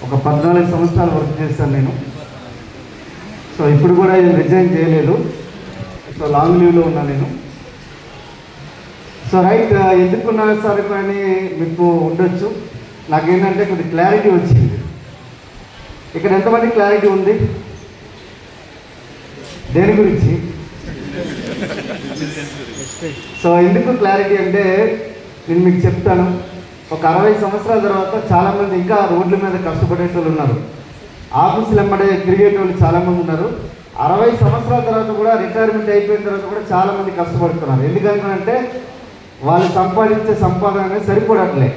ఒక 14 సంవత్సరాలు వర్క్ చేశాను నేను. సో ఇప్పుడు కూడా రిజైన్ చేయలేదు. సో లాంగ్ లీవ్లో ఉన్నాను నేను. సో రైట్, ఎందుకున్నా సరే అని మీకు ఉండొచ్చు. నాకేంటంటే కొద్ది క్లారిటీ వచ్చింది. ఇక్కడ ఎంతమంది క్లారిటీ ఉంది దేని గురించి? సో ఎందుకు క్లారిటీ అంటే నేను మీకు చెప్తాను. ఒక 60 సంవత్సరాల తర్వాత చాలామంది ఇంకా రోడ్ల మీద కష్టపడేటోళ్ళు ఉన్నారు. ఆఫీసులు వెంబడే తిరిగేటోళ్ళు చాలామంది ఉన్నారు. 60 సంవత్సరాల తర్వాత కూడా రిటైర్మెంట్ అయిపోయిన తర్వాత కూడా చాలామంది కష్టపడుతున్నారు. ఎందుకంటే వాళ్ళు సంపాదించే సంపాదన అనేది సరిపోవట్లే.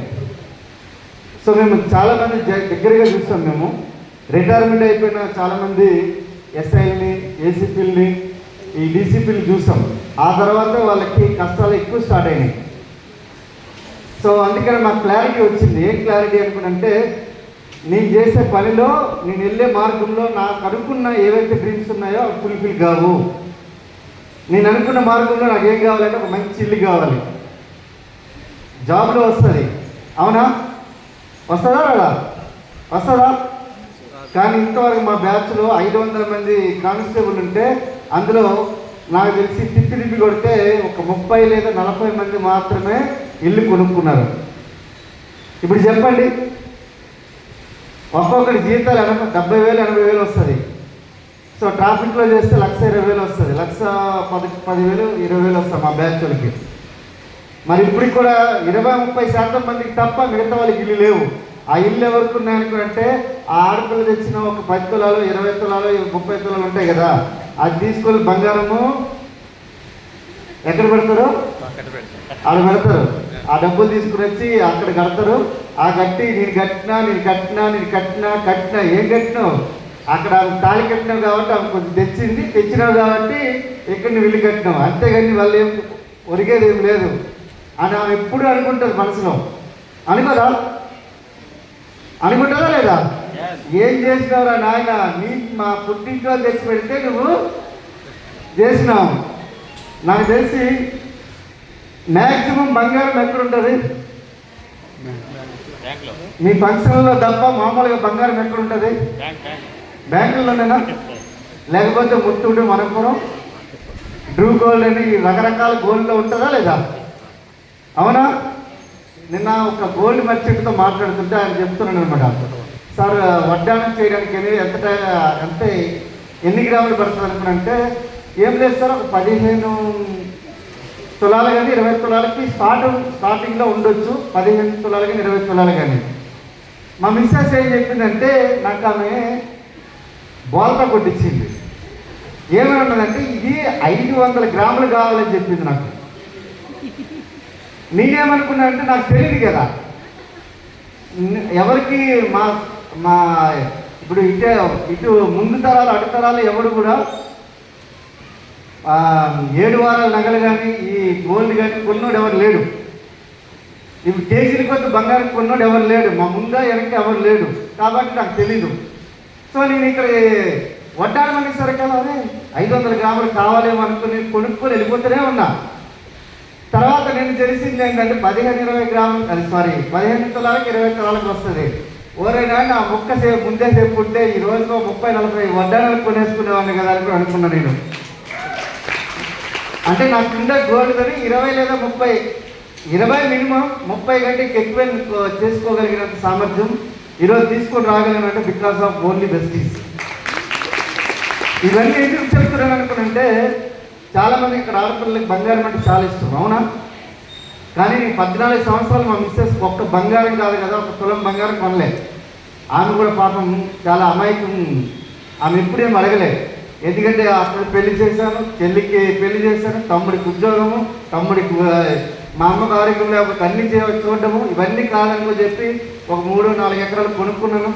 సో మేము చాలామంది దగ్గరగా చూస్తాం. మేము రిటైర్మెంట్ అయిపోయిన చాలామంది ఎస్ఐల్ని, ఏసీపీలని, ఈ డీసీపీలు చూసాం. ఆ తర్వాత వాళ్ళకి కష్టాలు ఎక్కువ స్టార్ట్ అయినాయి. సో అందుకని మాకు క్లారిటీ వచ్చింది. ఏం క్లారిటీ అనుకుంటే, నేను చేసే పనిలో, నేను వెళ్ళే మార్గంలో నాకు అనుకున్న ఏవైతే డ్రీమ్స్ ఉన్నాయో అవి ఫుల్ఫిల్ కావు. నేను అనుకున్న మార్గంలో నాకు ఏం కావాలంటే ఒక మంచి ఇల్లు కావాలి. జాబ్లో వస్తుంది, అవునా? వస్తుందా రాదా? వస్తుందా? కానీ ఇంతవరకు మా బ్యాచ్లో 500 మంది కానిస్టేబుల్ ఉంటే అందులో నాకు తెలిసి తిప్పి కొడితే ఒక 30 లేదా 40 మంది మాత్రమే ఇల్లు కొనుక్కున్నారు. ఇప్పుడు చెప్పండి, ఒక్కొక్కటి జీతాలు 70,000 80,000 వస్తుంది. సో ట్రాఫిక్లో చేస్తే 1,20,000 వస్తుంది, 1,10,000 20,000 వస్తుంది మా బ్యాచ్ వాళ్ళకి. మరి ఇప్పటికి కూడా 20-30% మందికి తప్ప మిగతా వాళ్ళకి ఇల్లు లేవు. ఆ ఇల్లు ఎవరికి ఉన్నాయనుకుంటే, ఆ ఆడపిల్ల తెచ్చిన ఒక 10 తులాలు 20 తులాలు 30 తులాలు ఉంటాయి కదా, అది తీసుకొని బంగారము ఎక్కడ పెడతారు? ఆడ పెడతారు. ఆ డబ్బులు తీసుకుని వచ్చి అక్కడ కడతారు. ఆ కట్టి నేను కట్టినా ఏం కట్టినావు? అక్కడ తాళి కట్టినావు కాబట్టి ఆమె కొంచెం తెచ్చినావు కాబట్టి ఇక్కడ నువ్వు ఇల్లు కట్టినావు, అంతేగాని వాళ్ళు ఏం ఒరిగేది ఏం లేదు అని ఆమె ఎప్పుడు అనుకుంటుంది మనసులో. అనుకుంటుందా లేదా? ఏం చేసినావురా నాయన, నీ మా పుట్టింట్లో తెచ్చి పెడితే నువ్వు చేసినావు. నాకు తెలిసి మ్యాక్సిమం బంగారం ఎక్కడుంటుంది? మీ ఫంక్షన్లో తప్ప మామూలుగా బంగారం ఎక్కడుంటుంది? బ్యాంకుల్లోనేనా? లేకపోతే ముత్తూడు, మనపురం, డ్రూ గోల్డ్ అని రకరకాల గోల్డ్లో ఉంటుందా లేదా? అవునా? నిన్న ఒక గోల్డ్ మర్చెంట్తో మాట్లాడుతుంటే ఆయన చెప్తున్నాను అనమాట, సార్ వడ్డానం చేయడానికి ఎంత ఎన్ని గ్రాములు పడుతుంది అనుకున్నంటే, ఏం లేదు సార్, ఒక 15 తులాలు కానీ 20 తులాలకి స్టార్టింగ్లో ఉండొచ్చు, 15 తులాలు కానీ 20 తులాలు కానీ. మా మిస్సెస్ ఏం చెప్పిందంటే, నాకు ఆమె బోల్తా కొట్టించింది. ఏమన్నదంటే, ఇది 500 గ్రాములు కావాలని చెప్పింది నాకు. నేనేమనుకున్నా అంటే, నాకు తెలియదు కదా ఎవరికి మా ఇప్పుడు ఇటు ముందు తరాలు అటు తరాలు ఎవడు కూడా 7 వారాల నగలు కానీ ఈ గోల్డ్ కానీ కొన్నోడు ఎవరు లేడు. ఇప్పుడు కేజీల కొద్ది బంగారం కొన్నోడు ఎవరు లేడు. మా ముందా వెనక్కి ఎవరు లేడు. కాబట్టి నాకు తెలీదు. సో నేను ఇక్కడ వడ్డానం అనేసరికి అదే 500 గ్రాములు కావాలేమో అనుకుని కొనుక్కొని వెళ్ళిపోతూనే ఉన్నా. తర్వాత నేను తెలిసింది ఏంటంటే 15-20 గ్రాములు 15 తులాలకు 20 తులాలకు వస్తుంది. ఓరైనా నా ముక్క ముందే ఉంటే ఈ రోజులో 30-40 వడ్డానాలు కొనేసుకునేవాడిని కదా అని అనుకున్నా నేను. అంటే నాకు కింద గోల్డ్ కొని 20 లేదా 30, 20 మినిమం, 30 కంటే ఎక్కువ చేసుకోగలిగినంత సామర్థ్యం ఈరోజు తీసుకొని రాగలిగినంటే బికాస్ ఆఫ్ ఓన్లీ బెస్టీస్. ఇవన్నీ ఎందుకు చెప్తున్నాను అనుకున్నంటే, చాలామంది ఇక్కడ ఆడపిల్లలకి బంగారం అంటే చాలా ఇష్టం, అవునా? కానీ 14 సంవత్సరాలు మా మిస్సెస్ ఒక్క బంగారం కాదు కదా, ఒక తులం బంగారం కొనలేదు. ఆమె కూడా పాపం చాలా అమాయకం. ఆమె ఎప్పుడేం అడగలేదు. ఎందుకంటే అప్పుడు పెళ్లి చేశాను, చెల్లికి పెళ్లి చేశాను, తమ్ముడికి ఉద్యోగము, తమ్ముడికి మా అమ్మకు ఆరోగ్యం లేకపోతే అన్ని చూడటము, ఇవన్నీ కాదని చెప్పి ఒక 3-4 ఎకరాలు కొనుక్కున్నాను.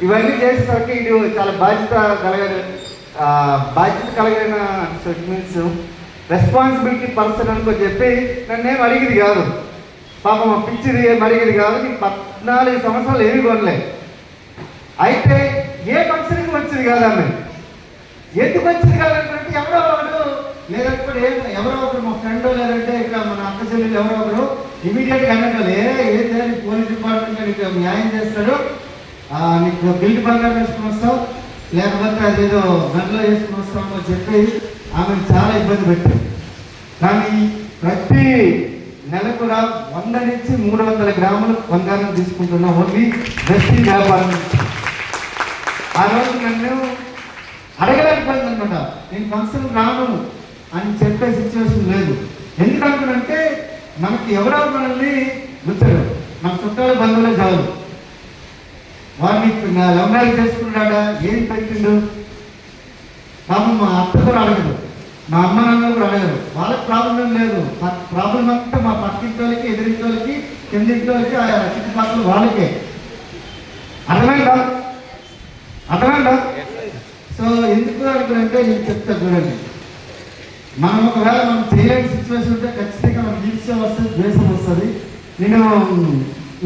ఇవన్నీ చేసేసరికి ఇది చాలా బాధ్యత కలిగిన మీన్స్ రెస్పాన్సిబిలిటీ పర్సన్ అనుకో చెప్పి నన్నేం అడిగేది కాదు. పాపం మా పిచ్చిది ఏం అడిగేది కాదు. నీకు 14 సంవత్సరాలు ఏమి కొనలే. అయితే ఏ ఫంక్షన్కి వచ్చింది కాదు ఆమె. ఎందుకు వచ్చింది కాదంటే ఎవరో ఒకరు లేదంటే ఎవరో ఒకరు మా ఫ్రెండ్ లేదంటే ఇక్కడ మన అక్క చెల్లెలు ఎవరో ఒకరు ఇమీడియట్గా అన్నట్టు పోలీస్ డిపార్ట్మెంట్ న్యాయం చేస్తాడు, నీకు గిల్ట్ బంగారం వేసుకుని వస్తావు, లేకపోతే అదేదో గంటలో వేసుకుని వస్తావు అని చెప్పి ఆమెను చాలా ఇబ్బంది పెట్టారు. కానీ ప్రతి నెల కూడా 100 నుంచి 300 గ్రాములు బంగారం తీసుకుంటున్నా ఓన్లీ వెస్టింగ్ వ్యాపారం. ఆ రోజు నన్ను అడగలేకపోయింది అనమాట, నేను ఫంక్షన్ రాను అని చెప్పే సిచ్యువేషన్ లేదు. ఎందుకంటే మనకి ఎవరో మనల్ని గుర్తారు, మన చుట్టాలు బంధువులే చాలు. వాడిని లవ్ మ్యారేజ్ చేసుకున్నాడా, ఏం పెట్టిండు, పాపం మా అత్త కూడా అడగదు, మా అమ్మ నాన్న కూడా అడగరు. వాళ్ళకి ప్రాబ్లం లేదు. ప్రాబ్లం అంతా మా పక్కింటి వాళ్ళకి, ఎదురింటి వాళ్ళకి, కిందింటి వాళ్ళకి, ఆ చుట్టుపక్కల వాళ్ళకే. అర్థమైందా? అర్థమైందా? సో ఎందుకు అడుగునంటే నేను చెప్తా చూడండి, మనం ఒకవేళ మనం చేయలేని సిచ్యువేషన్ ఉంటే ఖచ్చితంగా మనకి ఈర్ష్య వస్తుంది, ద్వేషం వస్తుంది. నేను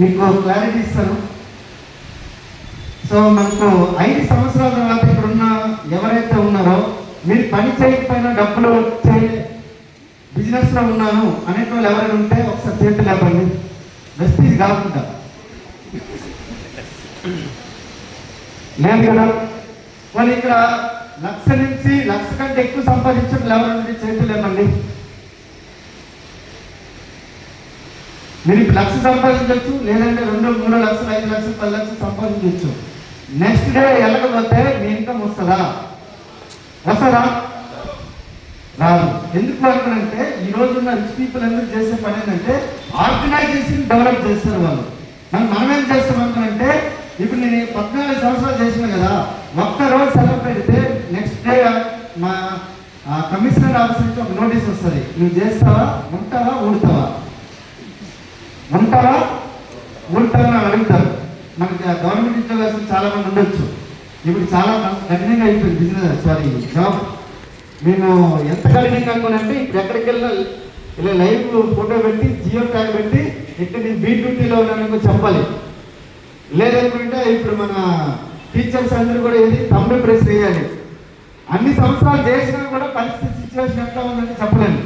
మీకు క్లారిటీ ఇస్తాను. సో మనకు 5 సంవత్సరాల తర్వాత ఇక్కడున్న ఎవరైతే ఉన్నారో, మీరు పని చేయకపోయినా డబ్బులు వచ్చే బిజినెస్లో ఉన్నాను అనే వాళ్ళు ఎవరైనా ఉంటే ఒకసారి చేతులు లేపండి. వెస్టీజ్ కాకుండా లేదు కదా. వాళ్ళు ఇక్కడ 1,00,000 నుంచి 1,00,000 కంటే ఎక్కువ సంపాదించడం ఎవరండి చేతులు లేపండి. మీరు ఇప్పుడు 1,00,000 సంపాదించవచ్చు, లేదంటే 2, 3 లక్షలు, 5 లక్షలు, 10 లక్షలు సంపాదించవచ్చు. నెక్స్ట్ డే వెళ్ళకపోతే మీ ఇన్కమ్ వస్తుందా? రాదు. ఎందుకు అనుకునంటే ఈ రోజున్న రిచ్ పీపుల్ అందరూ చేసే పని ఏంటంటే ఆర్గనైజేషన్ డెవలప్ చేస్తారు వాళ్ళు. మనం ఏం చేస్తాం అనుకునంటే, ఇప్పుడు నేను 14 సంవత్సరాలు చేసిన కదా, ఒక్కరోజు సెలవు పెడితే నెక్స్ట్ డే మా కమిషనర్ ఆఫీస్ నుంచి ఒక నోటీస్ వస్తుంది, నువ్వు చేస్తావా, ఉంటావా, ఊడతావా అని అడుగుతారు. మనకి గవర్నమెంట్ ఉద్యోగస్తులు చాలా మంది ఉండొచ్చు. ఇప్పుడు చాలా కఠినంగా అయిపోయింది బిజినెస్, జాబ్. మేము ఎంత కఠినంగా అనుకున్నానంటే, ఇప్పుడు ఎక్కడికి వెళ్ళినా ఇలా లైవ్ ఫోటో పెట్టి, జియో ట్యాగ్ పెట్టి, ఇక్కడ నేను బీ డ్యూటీలో ఉన్నాను చెప్పాలి. లేదనుకుంటే ఇప్పుడు మన టీచర్స్ అందరూ కూడా ఏది తమ్ముడు ప్రెస్ చేయాలి. అన్ని సంవత్సరాలు చేసినా కూడా పరిస్థితి సిచ్యువేషన్ ఎట్లా ఉందంటే చెప్పలేము.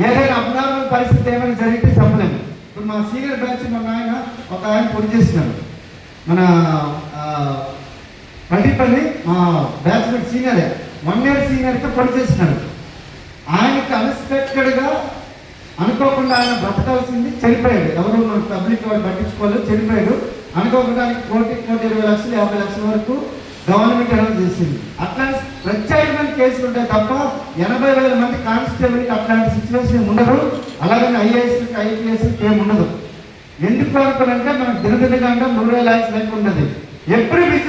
ఏదైనా అబ్నార్మల్ పరిస్థితి ఏమైనా జరిగితే చెప్పలేము. ఇప్పుడు మా సీనియర్ బ్యాచ్ ఆయన ఒక ఆయన పొడి చేసినాడు, మన పల్లి మా బ్యాచ్ సీనియరే, 1 year సీనియర్గా పొడి చేసినాడు. ఆయనకి అన్ఎక్స్పెక్టెడ్గా అనుకోకుండా ఆయన బ్రతకాల్సింది, చనిపోయాడు. ఎవరు మన పబ్లిక్ వాడు పట్టించుకోలేదు, చనిపోయాడు. అనుకోకుండా ఆయనకి 1,20,00,000, 50 లక్షల వరకు గవర్నమెంట్ అనౌన్స్ చేసింది. అట్లాంటి ప్రత్యేకమైన కేసులు ఉంటాయి తప్ప 80,000 మంది కానిస్టేబుల్కి అట్లాంటి సిచ్యువేషన్ ఉండదు. అలాగని ఐఏఎస్కి, ఐపీఎస్కి ఏమి ఉండదు. ఎందుకు అనుకోనంటే మనకు దినదినగా అంటే 3,000 lakhs లెక్క ఉండదు. ఎప్పుడు బిజీ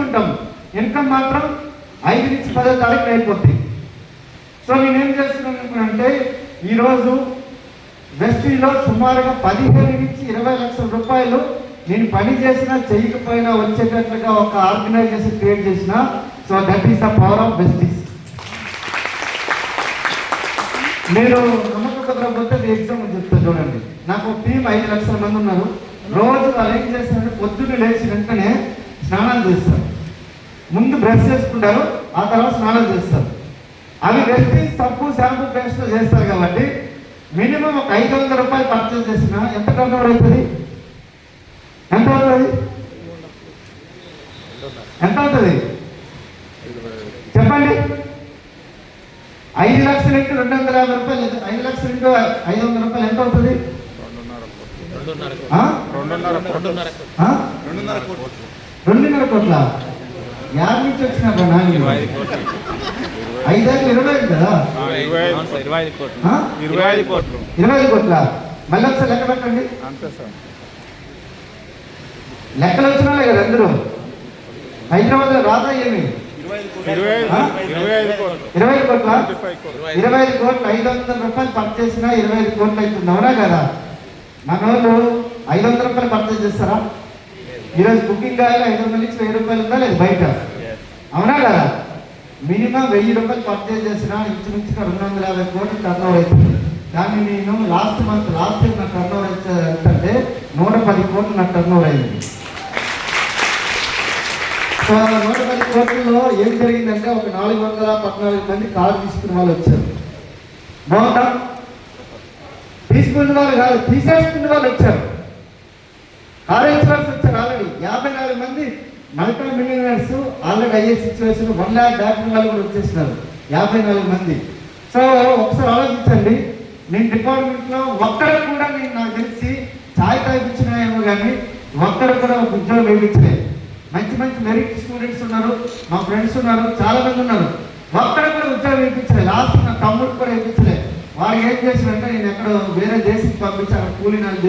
ఉంటాం. ఇన్కమ్ మాత్రం 5 నుంచి 10 తారీఖులు అయిపోతుంది. సో నేనేం చేస్తున్నాను అనుకున్నంటే, ఈరోజు వెస్టీలో సుమారుగా 15 నుంచి 20 లక్షల రూపాయలు నేను పని చేసినా చేయకపోయినా వచ్చేటట్లుగా ఒక ఆర్గనైజేషన్ క్రియేట్ చేసిన. So that is the power of వెస్టీస్. మీరు నమ్మకం కుదరకపోతే ఎగ్జామ్ చెప్తాను చూడండి. నాకు ఒక టీం 5 లక్షల మంది ఉన్నారు. రోజు వాళ్ళు ఏం చేస్తారంటే పొద్దున్నే లేచి వెంటనే స్నానాలు చేస్తారు. ముందు బ్రష్ చేసుకుంటారు, ఆ తర్వాత స్నానం చేస్తారు. అవి వెస్టీస్ సబ్బు, షాంపూ, పేస్ట్లో చేస్తారు కాబట్టి మినిమం ఒక 500 రూపాయలు పర్చేజ్ చేసినా ఎంత టర్నోవర్ అవుతుంది? ఎంత అవుతుంది చెప్పండి. 5 లక్షలు ఇంటూ 250 రూపాయలు, 5 లక్షలు ఇంటూ 500 రూపాయలు ఎంత అవుతుంది? 2.5 కోట్ల. 50 నుంచి వచ్చినప్పుడు 5 20 కదా, 25 కోట్ల. మళ్ళీ ఒకసారి లెక్క పెట్టండి. లెక్కలు వచ్చినాలే కదా అందరూ. హైదరాబాద్లో రాదా ఏమి? 25 కోట్ల. 25 కోట్లు 500 రూపాయలు పర్చేజ్ చేసినా 25 కోట్లు అవుతుంది. అవునా కదా? మన వాళ్ళు 500 రూపాయలు పర్చేజ్ చేస్తారా? ఈరోజు బుకింగ్ కావాలి 500 నుంచి 1000 రూపాయలు ఉందా లేదు బయట? అవునా కదా? మినిమం 1000 రూపాయలు పర్చేజ్ చేసినా ఇంచుమించుగా 250 కోట్లు టర్నోవర్ అవుతుంది. కానీ నేను లాస్ట్ ఇయర్ నా టర్నోవర్ ఎంతంటే 110 కోట్లు నా టర్నోవర్ అయింది. సో 110 కోట్లలో ఏం జరిగిందంటే ఒక 414 మంది కారు తీసుకున్న వాళ్ళు వచ్చారు. బాగుందా? తీసుకున్న వాళ్ళు కాదు, తీసేసుకున్న వాళ్ళు వచ్చారు. కారు ఇన్సూరెన్స్ వచ్చారు ఆల్రెడీ. 54 మంది మల్టీ మిలియనర్స్ ఆల్రెడీ అయ్యే సిచ్యువేషన్ 1 lakh దాటిన వాళ్ళు కూడా వచ్చేసినారు 54 మంది. సో ఒకసారి ఆలోచించండి, నేను డిపార్ట్మెంట్లో ఒక్కడ కూడా నేను నాకు తెలిసి ఛాయ్ తాగిపించినాయేమో కానీ ఒక్కడ కూడా ఒక ఉద్యోగం వేయించలేదు. మంచి మంచి మెరిట్ స్టూడెంట్స్ ఉన్నారు, మా ఫ్రెండ్స్ ఉన్నారు, చాలా మంది ఉన్నారు, ఒక్కడ కూడా ఉద్యోగం వేయించలేదు. లాస్ట్ నా తమ్ముడు కూడా వేయించలేదు. వాడు ఏం చేసినంటే నేను ఎక్కడో వేరే దేశంకి పంపించి అక్కడ కూలీనాలు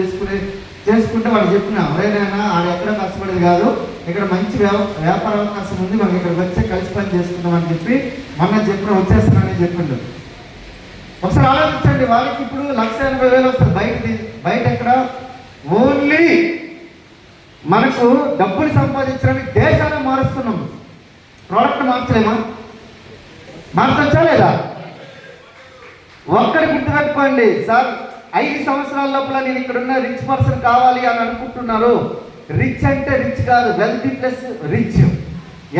చేసుకుంటే వాడు చెప్పిన ఎవరైనా ఆడ ఎక్కడో కష్టపడేది కాదు, ఇక్కడ మంచి వ్యాపార అవకాశం ఉంది, మనకి ఇక్కడికి వచ్చే కలిసి పని చేసుకుందాం అని చెప్పి మొన్న చెప్పిన వచ్చేస్తున్నానని చెప్పిండు. ఒకసారి ఆలోచించండి, వాళ్ళకి ఇప్పుడు 1,80,000 వస్తుంది. బయట ఎక్కడ ఓన్లీ మనకు డబ్బులు సంపాదించడానికి దేశాన్ని మారుస్తున్నాం, ప్రోడక్ట్ మార్చలేమా? మార్చొచ్చా లేదా? ఒక్కడి గుర్తుపెట్టుకోండి సార్, 5 సంవత్సరాల లోపల నేను ఇక్కడ ఉన్న రిచ్ పర్సన్ కావాలి అని అనుకుంటున్నారు. రిచ్ అంటే రిచ్ కాదు, వెల్తీ ప్లస్ రిచ్.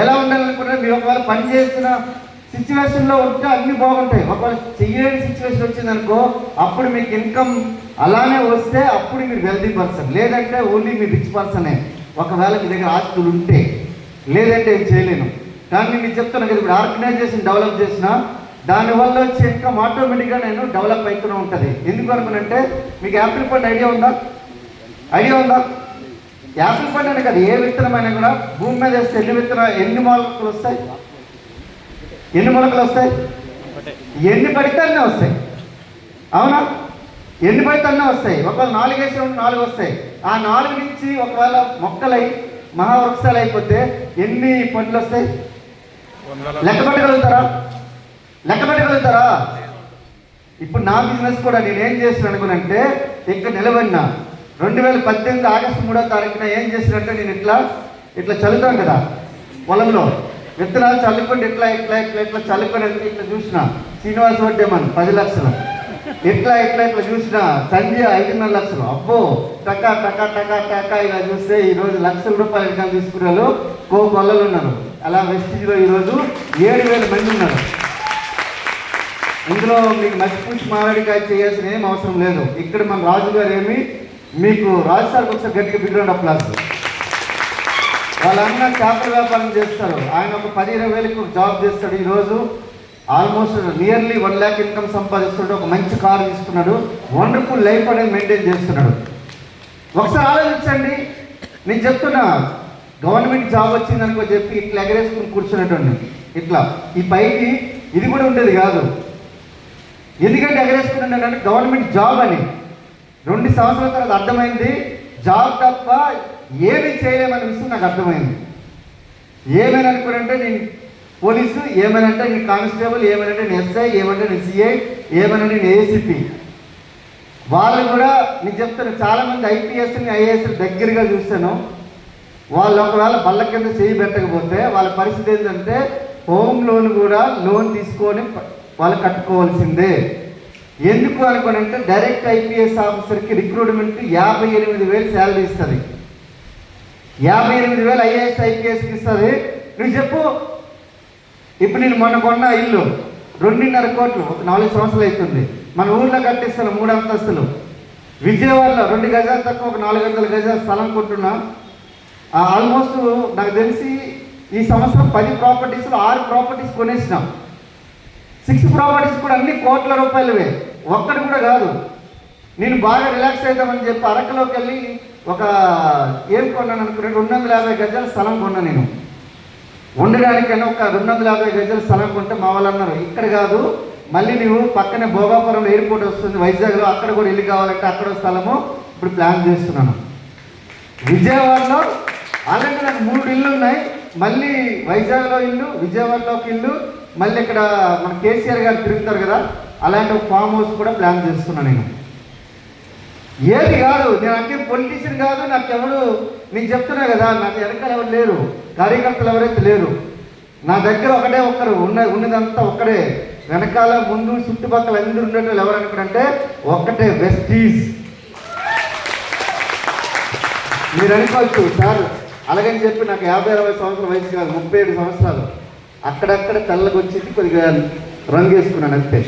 ఎలా ఉండాలనుకున్నారు? మీరు ఒకవేళ పని చేస్తున్న సిచ్యువేషన్లో ఉంటే అన్నీ బాగుంటాయి. ఒకవేళ చెయ్యలేని సిచ్యువేషన్ వచ్చిందనుకో, అప్పుడు మీకు ఇన్కమ్ అలానే వస్తే అప్పుడు మీరు వెల్తీ పర్సన్, లేదంటే ఓన్లీ మీరు రిచ్ పర్సనే. ఒకవేళ మీ దగ్గర ఆస్తులు ఉంటే, లేదంటే ఏం చేయలేను. కానీ నేను చెప్తాను కదా, ఇప్పుడు ఆర్గనైజేషన్ డెవలప్ చేసిన దానివల్ల వచ్చే ఇన్కమ్ ఆటోమేటిక్గా నేను డెవలప్ అవుతూనే ఉంటుంది. ఎందుకు అనుకునంటే, మీకు యాపిల్ పండు ఐడియా ఉందా? యాపిల్ పండు అనే కదా, ఏ విత్తనమైనా కూడా భూమి మీద వేస్తే ఎన్ని మొలకలు వస్తాయి? ఎన్ని పడితే అన్నీ వస్తాయి, అవునా? ఎన్ని పడితే అన్నీ వస్తాయి. ఒకవేళ 4 వేసినప్పుడు 4 వస్తాయి. ఆ 4 నుంచి ఒకవేళ మొక్కలై మహావృక్షాలు అయిపోతే ఎన్ని పండ్లు వస్తాయి? లెక్క పెట్టగలుగుతారా? ఇప్పుడు నా బిజినెస్ కూడా నేనేం చేసిన అనుకునంటే, ఇక్కడ నిలబడినా 2018 ఆగస్టు 3వ తారీఖున ఏం చేసినట్టే, నేను ఇట్లా చల్లుతాం కదా పొలంలో, విత్తనాలు చల్లుకుంటే ఇట్లా చల్లుకొని ఇట్లా చూసిన శ్రీనివాస్ వడ్డేమన్ 10 లక్షలు, ఇట్లా చూసిన సంజయ్ 5.5 లక్షలు. అబ్బో టకా ఇలా చూస్తే ఈరోజు లక్షల రూపాయలు ఇన్కమ్ తీసుకునే వాళ్ళు కొల్లలు ఉన్నారు. అలా వెస్టిజ్లో ఈరోజు 7,000 మంది ఉన్నారు. ఇందులో మీకు మసిపూచి మారడికాయ చేయాల్సిన ఏం అవసరం లేదు. ఇక్కడ మన రాజు గారు మీకు రాజు సార్కి ఒకసారి గట్టిగా బిగ్రౌండ్ అప్లాస్. వాళ్ళన్న చేపల వ్యాపారం చేస్తారు, ఆయన ఒక 10-20 వేలకు జాబ్ చేస్తాడు. ఈరోజు ఆల్మోస్ట్ నియర్లీ 1 lakh ఇన్కమ్ సంపాదిస్తున్నాడు. ఒక మంచి కారు తీసుకున్నాడు, వండర్ఫుల్ లైఫ్ అనేది మెయింటైన్ చేస్తున్నాడు. ఒకసారి ఆలోచించండి, నేను చెప్తున్నా, గవర్నమెంట్ జాబ్ వచ్చిందనుకో చెప్పి ఇట్లా ఎగరేసుకుని కూర్చునేటండి. ఇట్లా ఈ పైకి ఇది కూడా ఉండేది కాదు. ఎందుకంటే ఎగరేసుకున్నాడంటే గవర్నమెంట్ జాబ్ అని 2 సంవత్సరాల తర్వాత అర్థమైంది, జాబ్ తప్ప ఏమీ చేయలేమనే విషయం నాకు అర్థమైంది. ఏమైనా అనుకునంటే నేను పోలీసు, ఏమైనంటే నేను కానిస్టేబుల్, ఏమైనంటే నేను ఎస్ఐ, ఏమంటే నేను సిఐ, ఏమైనా నేను ఏసీపీ. వాళ్ళు కూడా నేను చెప్తాను, చాలామంది ఐపీఎస్ని ఐఏఎస్ని దగ్గరగా చూస్తాను. వాళ్ళు ఒకవేళ బల్ల కింద చేయి పెట్టకపోతే వాళ్ళ పరిస్థితి ఏంటంటే హోమ్ లోన్ కూడా లోన్ తీసుకొని వాళ్ళు కట్టుకోవాల్సిందే. ఎందుకు అనుకోనంటే డైరెక్ట్ ఐపీఎస్ ఆఫీసర్కి రిక్రూట్మెంట్ 58,000 శాలరీ ఇస్తుంది. 58,000 ఐఏఎస్ ఐపీఎస్కి ఇస్తుంది. నువ్వు చెప్పు, ఇప్పుడు నేను మొన్న కొన్న ఇల్లు 2.5 కోట్లు, ఒక 4 సంవత్సరాలు అవుతుంది. మన ఊళ్ళో కట్టిస్తాను 3 అంతస్తులు. విజయవాడలో 2 గజాలు తక్కువ ఒక 400 గజాల స్థలం కొంటున్నా. ఆల్మోస్ట్ నాకు తెలిసి ఈ సంవత్సరం 10 ప్రాపర్టీస్లో 6 ప్రాపర్టీస్ కొనేసినాం. 6 ప్రాపర్టీస్ కూడా అన్ని కోట్ల రూపాయలవే, ఒక్కటి కూడా కాదు. నేను బాగా రిలాక్స్ అవుతామని చెప్పి అరకులోకి వెళ్ళి ఒక ఏం కొన్నాను అనుకున్నాను, 250 గజాల స్థలం కొన్నా. నేను ఉండడానికైనా ఒక 250 గజాల స్థలం కొంటే మా వాళ్ళు అన్నారు, ఇక్కడ కాదు మళ్ళీ నువ్వు పక్కనే భోగాపురం ఎయిర్పోర్ట్ వస్తుంది వైజాగ్లో, అక్కడ కూడా ఇల్లు కావాలంటే అక్కడ స్థలము ఇప్పుడు ప్లాన్ చేస్తున్నాను. విజయవాడలో ఆల్రెడీ నాకు 3 ఇళ్ళు ఉన్నాయి. మళ్ళీ వైజాగ్లో ఇల్లు, విజయవాడలోకి ఇల్లు, మళ్ళీ ఇక్కడ మన కేసీఆర్ గారు తిరుగుతారు కదా, అలాంటి ఒక ఫామ్ హౌస్ కూడా ప్లాన్ చేస్తున్నాను. నేను ఏది కాదు, నేను అంటే పొలిటీషియన్ కాదు, నాకెవరు, నేను చెప్తున్నా కదా, నాకు వెనకాల ఎవరు లేరు, కార్యకర్తలు ఎవరైతే లేరు. నా దగ్గర ఒకటే ఒక్కరు ఉన్నదంతా ఒక్కడే, వెనకాల ముందు చుట్టుపక్కల అందరూ ఉండేటోళ్ళు ఎవరు అనుకుంటే ఒక్కటే వెస్టీజ్. మీరు అనుకోవచ్చు సార్ అలాగని చెప్పి నాకు 50-60 సంవత్సరాల వయసు కాదు, 37 సంవత్సరాలు. అక్కడక్కడ తెల్లకి వచ్చింది, కొద్దిగా రంగు వేసుకున్నాను అంతే.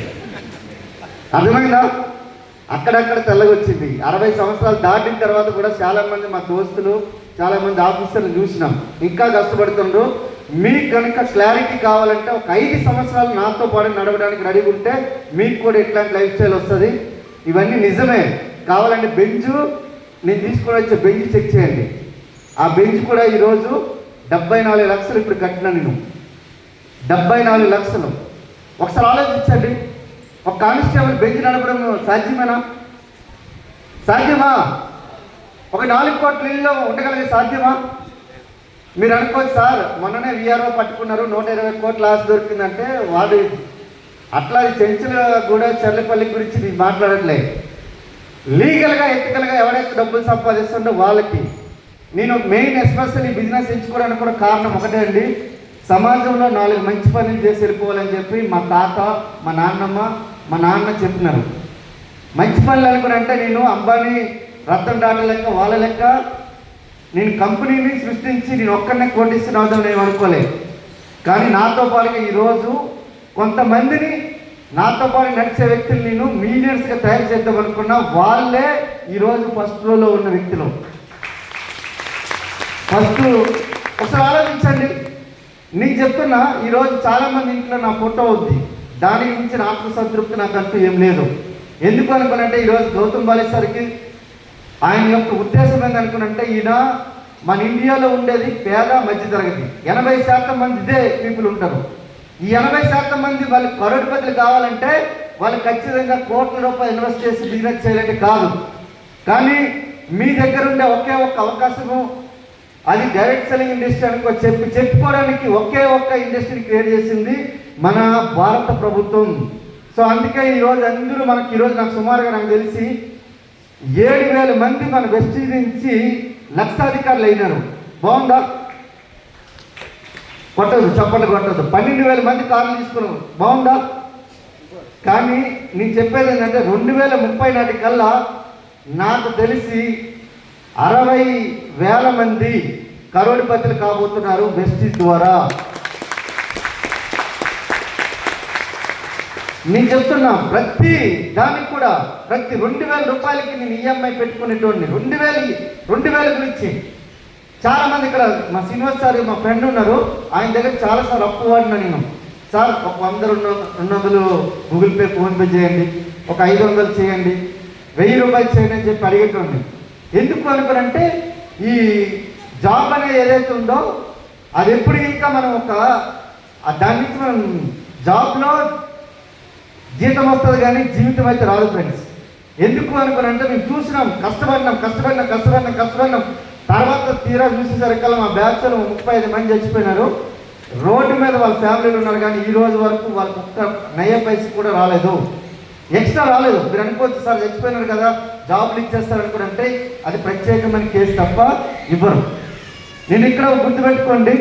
అర్థమైందా? అక్కడక్కడ తెల్లగొచ్చింది. 60 సంవత్సరాలు దాటిన తర్వాత కూడా చాలామంది మా దోస్తులు చాలామంది ఆఫీసర్లు చూసినాం, ఇంకా కష్టపడుతుండ్రు. మీకు కనుక క్లారిటీ కావాలంటే ఒక 5 సంవత్సరాలు నాతో పాటు నడవడానికి రెడీ ఉంటే మీకు కూడా ఇట్లాంటి లైఫ్ స్టైల్ వస్తుంది. ఇవన్నీ నిజమే. కావాలంటే బెంచు, నేను తీసుకొని వచ్చే బెంచ్ చెక్ చేయండి. ఆ బెంచ్ కూడా ఈరోజు 74 లక్షలు ఇప్పుడు కట్టినా నేను. 74 లక్షలు. ఒకసారి ఆలోచించండి, ఒక కానిస్టేబుల్ బెంచ్ నడపడం సాధ్యమేనా? సాధ్యమా? ఒక 4 కోట్ల ఇల్లు ఉండగలిగే సాధ్యమా? మీరు అనుకోవచ్చు సార్, మొన్ననే విఆర్ఓ పట్టుకున్నారు, 120 కోట్ల ఆస్తి దొరికిందంటే వాడు అట్లా చెంచుల కూడా చెర్లపల్లి గురించి నేను మాట్లాడట్లేదు. లీగల్గా ఎథికల్గా ఎవరైతే డబ్బులు సంపాదిస్తుండో వాళ్ళకి నేను మెయిన్ ఎస్పెషల్లీ బిజినెస్ ఎంచుకోవడానికి కూడా కారణం ఒకటే అండి. సమాజంలో 4 మంచి పనులు చేసి వెళ్ళిపోవాలని చెప్పి మా తాత, మా నాన్నమ్మ, మా నాన్న చెప్పినారు. మంచి పనులు అనుకుని అంటే నేను అంబానీ, రతన్ టాటా లెక్క వాళ్ళ లెక్క నేను కంపెనీని సృష్టించి నేను ఒక్కడనే కోటిస్తున్నాను నేను అనుకోలేదు. కానీ నాతో పాటుగా ఈరోజు కొంతమందిని, నాతో పాటు నడిచే వ్యక్తులు నేను మిలియనర్స్గా తయారు చేద్దాం అనుకున్నా. వాళ్ళే ఈరోజు ఫస్ట్ రోలో ఉన్న వ్యక్తులు. ఫస్ట్ ఒకసారి ఆలోచించండి. నీకు చెప్తున్నా, ఈరోజు చాలామంది ఇంట్లో నా ఫోటో ఉంది. దాని గురించి ఆత్మసంతృప్తి నాకంటూ ఏం లేదు. ఎందుకు అనుకునంటే ఈరోజు గౌతమ్ బాలేసరికి ఆయన యొక్క ఉద్దేశం ఏందనుకునంటే, ఈయన మన ఇండియాలో ఉండేది పేద మధ్యతరగతి. 80% మంది ఇదే పీపుల్ ఉంటారు. ఈ 80% మంది వాళ్ళకి కరోడ్పతులు కావాలంటే వాళ్ళు ఖచ్చితంగా కోట్ల రూపాయలు ఇన్వెస్ట్ చేసి బిజినెస్ చేయాలంటే కాదు. కానీ మీ దగ్గర ఉండే ఒకే ఒక్క అవకాశము, అది డైరెక్ట్ సెల్లింగ్ ఇండస్ట్రీ అనుకో చెప్పుకోవడానికి ఒకే ఒక్క ఇండస్ట్రీ క్రియేట్ చేసింది మన భారత ప్రభుత్వం. సో అందుకే ఈరోజు అందరూ మనకి ఈరోజు నాకు సుమారుగా నాకు తెలిసి 7,000 మంది మన వెస్ట్ నుంచి లక్షాధికారులు అయినారు. బాగుందా? కొట్టదు, చప్పట్లు కొట్టదు. 12,000 మంది కార్లు తీసుకున్నాం. బాగుందా? కానీ నేను చెప్పేది ఏంటంటే 2030 నాటికల్లా నాకు తెలిసి 60,000 మంది కరోడ్పతులు కాబోతున్నారు వెస్టీజ్ ద్వారా. నేను చెప్తున్నా, ప్రతి దానికి కూడా ప్రతి 2,000 రూపాయలకి నేను ఈఎంఐ పెట్టుకునేటోడిని. 2,000 గురించి చాలామంది ఇక్కడ మా శ్రీనివాస్ సార్, మా ఫ్రెండ్ ఉన్నారు, ఆయన దగ్గర చాలాసార్లు అప్పు వాడినా నేను. సార్ ఒక 100-200 గూగుల్ పే, ఫోన్పే చేయండి, ఒక 500 చేయండి, 1000 రూపాయలు చేయండి అని చెప్పి అడిగేటోడిని. ఎందుకు అనుకునంటే ఈ జాబ్ అనేది ఏదైతే ఉందో అది ఎప్పుడు ఇంకా మనం దాని నుంచి మనం జాబ్లో జీతం వస్తుంది కానీ జీవితం అయితే రాదు ఫ్రెండ్స్. ఎందుకు అనుకునంటే మేము చూసినాం, కష్టపడినాం. తర్వాత తీరా చూసేసరికల్లా మా బ్యాచ్లో 35 మంది చచ్చిపోయినారు. రోడ్డు మీద వాళ్ళ ఫ్యామిలీలు ఉన్నారు. కానీ ఈ రోజు వరకు వాళ్ళకి ఒక్క నయ పైస కూడా రాలేదు, ఎక్స్ట్రా రాలేదు. మీరు అనుకోవచ్చు సార్ చచ్చిపోయినారు కదా జాబ్లు ఇచ్చేస్తారు అనుకుంటే అది ప్రత్యేకమైన కేసు తప్ప ఇవ్వరు. నేను ఇక్కడ గుర్తుపెట్టుకోండి,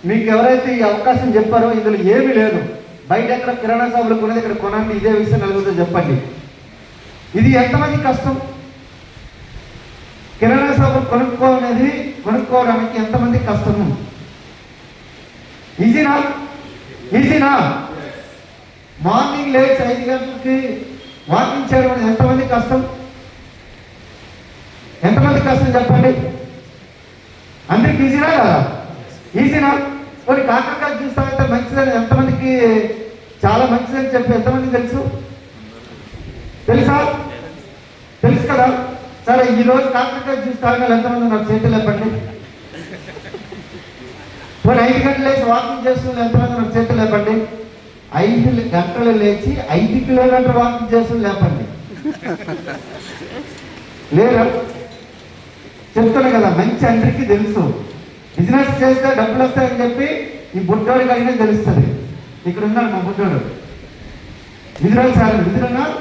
మీకు ఎవరైతే ఈ అవకాశం చెప్పారో ఇందులో ఏమీ లేదు. బయట ఎక్కడ కిరాణా షాపులు కొనేది ఇక్కడ కొనండి, ఇదే విషయం నలుగురితో చెప్పండి. ఇది ఎంతమంది కష్టం? కిరాణా షాపులు కొనుక్కోవడానికి ఎంతమంది కష్టము? ఈజీనా? మార్నింగ్ లేచి 5 గంటలకి వాకింగ్ చేయడం ఎంతమంది కష్టం? చెప్పండి. అందరికి ఈజీనా కదా? ఈజీనా? కొన్ని కాకరకాయ చూస్తామంటే మంచిదని ఎంతమందికి, చాలా మంచిదని చెప్పి ఎంతమందికి తెలుసు కదా? సరే, ఈరోజు కాకరకాయ జ్యూస్ తాగాలి ఎంతమంది నాకు చేతులు లేపండి. కొన్ని 5 గంటలు లేచి వాకింగ్ చేస్తున్న ఎంతమంది నాకు చేతులు లేపండి. 5 గంటలు లేచి 5 కిలోమీటర్ వాకింగ్ చేస్తున్న లేపండి. లేదా? చెప్తున్నా కదా, మంచి అందరికీ తెలుసు. బిజినెస్ చేస్తే డబ్బులు వస్తాయని చెప్పి ఈ బుడ్డోడికి అయినా తెలుస్తుంది. ఇక్కడ ఉన్నాడు మా బుడ్డోడు, విజురాల్ సార్ అని ఉన్నాడు.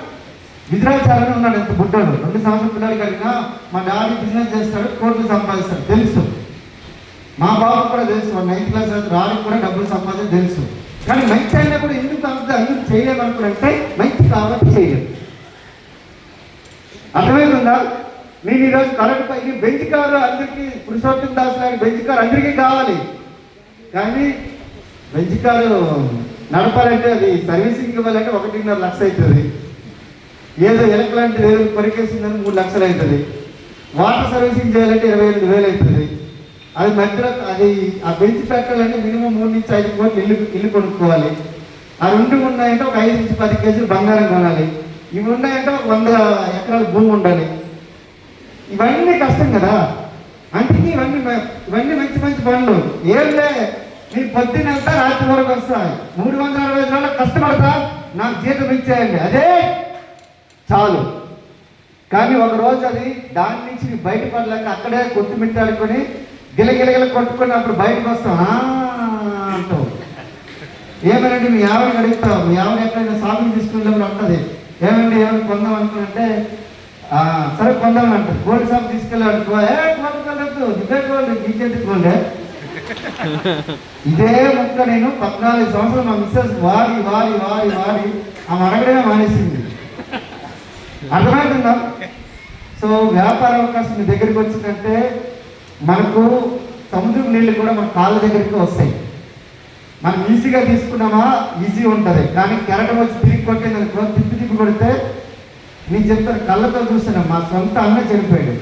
ఎంత బుడ్డోడు, 2 సంవత్సరాల పిల్లడికి అడిగినా మా డాడీ బిజినెస్ చేస్తాడు, కోట్లు సంపాదిస్తాడు తెలుసు. మా బాబు కూడా తెలుసు, 9th క్లాస్ రాడికి కూడా డబ్బులు సంపాదించి తెలుసు. కానీ మంచి అయినా కూడా ఎందుకు చేయలేమనుకుంటే మంచి కాబట్టి చేయలేదు. అర్థమవుతుందా? నేను ఈరోజు కరెంట్ పైకి బెంచ్ కారు అందరికీ, పురుషోత్తం దాస్ లాంటి బెంచ్ కారు అందరికీ కావాలి. కానీ బెంచ్ కారు నడపాలంటే అది సర్వీసింగ్ ఇవ్వాలంటే 1.5 లక్ష అవుతుంది. ఏదో ఎలక లాంటిది ఏదో కొరికేసిందని 3 లక్షలు అవుతుంది. వాటర్ సర్వీసింగ్ చేయాలంటే 28,000 అవుతుంది. అది మధ్యలో అది ఆ బెంచ్ పెట్టాలంటే మినిమం 3 నుంచి 5 కోట్లు ఇల్లు కొనుక్కోవాలి. ఆ 2 ఉన్నాయంటే ఒక 5 నుంచి 10 కేజీలు బంగారం కొనాలి. ఇవి ఉన్నాయంటే ఒక 100 ఎకరాల భూమి ఉండాలి. ఇవన్నీ కష్టం కదా. అందుకే ఇవన్నీ మంచి మంచి పనులు. ఏళ్ళే నీ పొద్దున్న వెళ్తా రాత్రి వరకు వస్తా, 365 రోజులు కష్టపడతా, నాకు జీతం ఇచ్చేయండి, అదే చాలు. కానీ ఒక రోజు అది దాని నుంచి బయటపడలేక అక్కడే కొట్టుమిట్టాడుకొని గిలగిలగిల కొట్టుకొని అప్పుడు బయటకు వస్తాం అంటావు. ఏమనండి మీ ఆవిడని అడుగుతావు, మీ ఆవిడ ఎక్కడైనా షాపింగ్ తీసుకున్నప్పుడు అంటది, ఏమండి ఏమైనా కొందాం అనుకుంటే సరే కొందామంటారు. గోల్డ్ షాప్ తీసుకెళ్ళి అనుకో, గోల్డ్ కొనద్దు, ఇదే గోల్డ్, నీకెందుకు గోల్డ్. ఇదే ముక్క నేను 14 సంవత్సరాలు మా మిస్సెస్ వాడి వాడి వాడి వాడి ఆమె అడగడమే మానేసింది. అర్థమవుతుందా? సో వ్యాపార అవకాశం మీ దగ్గరికి వచ్చిందంటే మనకు సముద్రం నీళ్ళు కూడా మన కాళ్ళ దగ్గరికి వస్తాయి. మనం ఈజీగా తీసుకున్నామా ఈజీ ఉంటుంది, కానీ కెరటం వచ్చి తిరిగి కొట్టేందుకు తిప్పి కొడితే నేను చెప్తాను, కళ్ళతో చూసాను. మా సొంత అన్న చనిపోయాడు,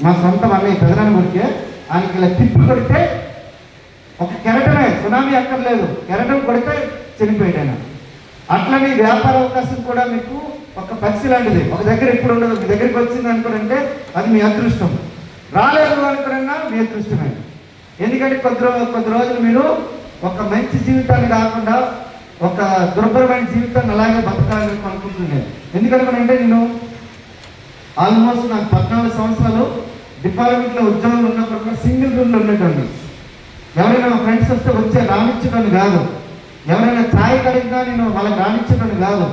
మా సొంత అన్నయ్య పెదనాన్న కొడికే, ఆయనకి ఇలా తిప్పి కొడితే ఒక కెరటమే, సునామీ అక్కర్లేదు, కెరటం కొడితే చనిపోయాడు ఆయన. అట్లనే వ్యాపార అవకాశం కూడా మీకు ఒక పక్షి లాంటిది, ఒక దగ్గర ఎప్పుడు ఉండదు. మీ దగ్గరికి వచ్చింది అనుకోనంటే అది మీ అదృష్టం, రాలేదు అనుకున్నా మీ అదృష్టమే. ఎందుకంటే కొద్ది రోజులు మీరు ఒక మంచి జీవితాన్ని కాకుండా ఒక దుర్భరమైన జీవితాన్ని అలాగే బతకాలని అనుకుంటున్నాను. ఎందుకంటే నేను ఆల్మోస్ట్ నాకు 14 సంవత్సరాలు డిపార్ట్మెంట్లో ఉద్యోగం ఉన్నప్పుడు సింగిల్ రూమ్లో ఉండేటండి. ఎవరైనా మా ఫ్రెండ్స్ వస్తే వచ్చే రానిచ్చేటోని కాదు, ఎవరైనా ఛాయ్ కడిగినా నేను వాళ్ళకి రానిచ్చేటోని కాదు.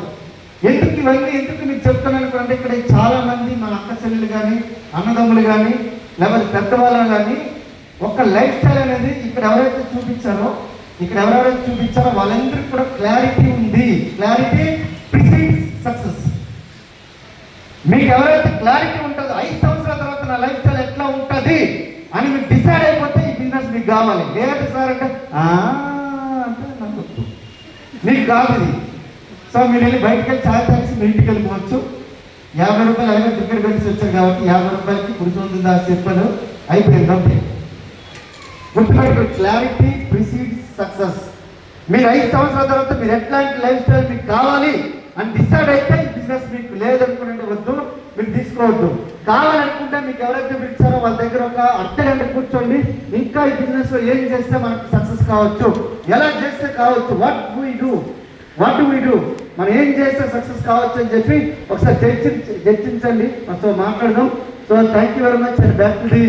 ఇవన్నీ ఎందుకు మీకు చెప్తున్నాను అంటే ఇక్కడ చాలా మంది మన అక్క చెల్లెలు కానీ అన్నదమ్ములు కానీ లేకపోతే పెద్దవాళ్ళు కానీ ఒక లైఫ్ స్టైల్ అనేది ఇక్కడ ఎవరైతే చూపించారో వాళ్ళందరికీ కూడా క్లారిటీ ఉంది. Clarity precedes success. మీకు ఎవరైతే క్లారిటీ ఉంటుందో 5 సంవత్సరాల తర్వాత నా లైఫ్ స్టైల్ ఎట్లా ఉంటుంది అని మీకు డిసైడ్ అయిపోతే ఈ బిజినెస్ మీకు కావాలి. లేదు సార్ అంటే నాకు మీకు కాదు ఇది. సో మీరు వెళ్ళి బయటకు వెళ్ళి ఛాయ్ తాగి మీ ఇంటికి వెళ్ళిపోవచ్చు. 50 రూపాయలు అయినా టికెట్ పెట్టి వచ్చారు కాబట్టి 50 రూపాయలకి కూర్చోందా చెప్పాను, అయిపోయింది. ఓకే, గుర్తుపెట్టు, క్లారిటీ ప్రిసీడ్స్ సక్సెస్. మీరు 5 సంవత్సరాల తర్వాత మీరు ఎట్లాంటి లైఫ్ స్టైల్ మీకు కావాలి అని డిసైడ్ అయితే ఈ బిజినెస్ మీకు లేదనుకుంటే వద్దు, మీరు తీసుకోవద్దు. కావాలనుకుంటే మీకు ఎవరైతే పిలిచారో వాళ్ళ దగ్గర ఒక అర్ధగంట కూర్చోండి, ఇంకా ఈ బిజినెస్ లో ఏం చేస్తే మనకు సక్సెస్ కావచ్చు, ఎలా చేస్తే కావచ్చు, వాట్ డు వీ డూ, మనం ఏం చేస్తే సక్సెస్ కావచ్చు అని చెప్పి ఒకసారి చర్చించండి. సో మాట్లాడదాం. So thank you very much and back to the